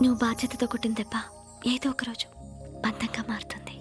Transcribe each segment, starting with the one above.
నువ్వు బాధ్యతతో కొట్టిన దెబ్బ ఏదో ఒకరోజు బంధంగా మారుతుంది.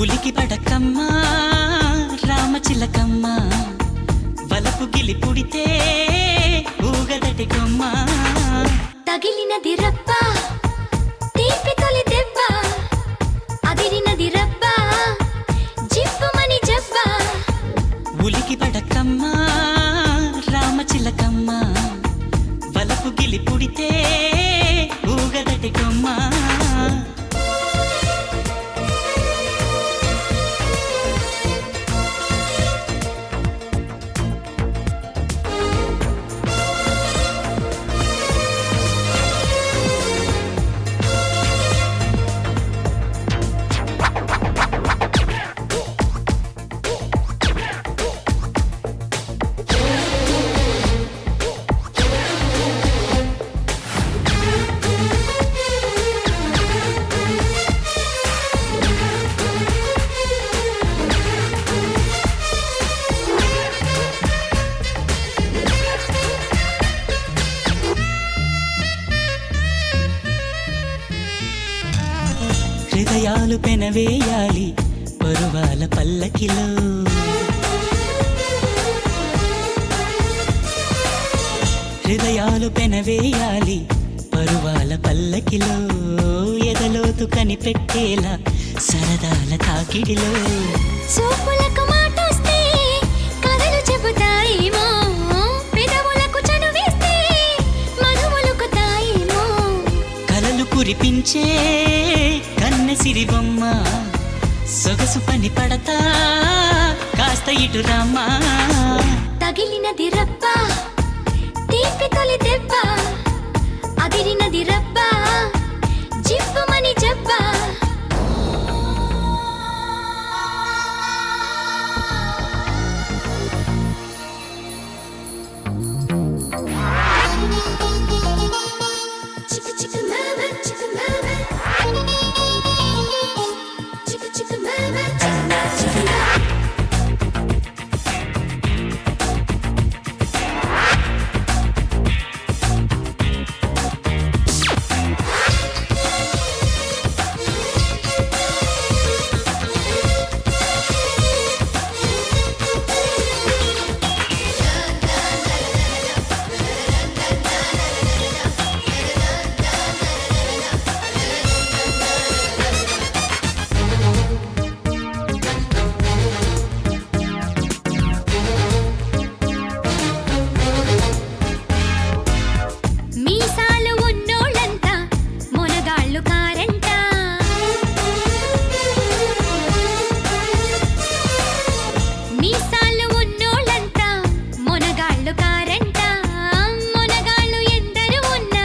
ఉలికి పడకమ్మా రామచిలకమ్మ, వలపు గిలి పుడితే ఊగదటి కొమ్మ. తగిలినది రబ్బ తీపి తొలి దెబ్బ, అదిరినది రబ్బ జివ్వుమని జబ్బ. ఉలికి పడకమ్మా రామచిలకమ్మ, వలపు గిలి పుడితే ఊగదటి కొమ్మ. హృదయాలు పెనవేయాలి పరువాల పల్లకిలో, హృదయాలు పెనవేయాలి పరువాల పల్లకిలో. ఎదలోతు కనిపెట్టేలా సరదాల తాకిడిలో, సోపులకు మాటొస్తే కథలు చెబుతాయేమో, పెదవులకు చనువేస్తే మధువులుకుతాయేమో. కలలు కురిపించే కన్నె సిరిబొమ్మ, సొగసు పని పడతా కాస్త ఇటు రమ్మా. తగిలినది రబ్బ తీపి తొలి దెబ్బ, అదిరినది రబ్బ జివ్వుమని జబ్బ. మీసాలు ఉన్నోళ్ళంతా మొనగాళ్ళు కారంట, మీసాలు ఉన్నోళ్ళంతా మొనగాళ్ళు కారంట. మొనగాళ్ళు ఎందరు ఉన్నా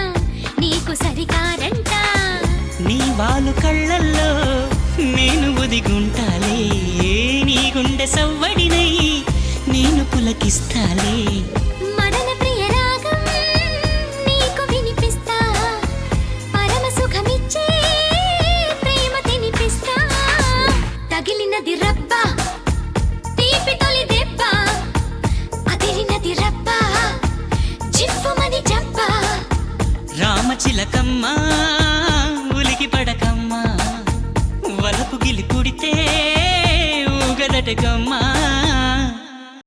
నీకు సరికారంట. నీ వాలు కళ్ళల్లో నేను ఒదిగుంటాలే, నీ గుండె సవ్వడినై నేను పులకిస్తాలే. మదన ప్రియ రాగం నీకు వినిపిస్తా, పరమ సుఖమిచ్చే ప్రేమ తినిపిస్తా. తగిలినది రబ్బ తీపి తొలి దెబ్బ, అదిరినది రబ్బ జివ్వుమని జబ్బ. రామచిలకమ్మ ఉలికి పడకమ్మ, వలపు గిలి పుడితే ఊగదటకమ్మ.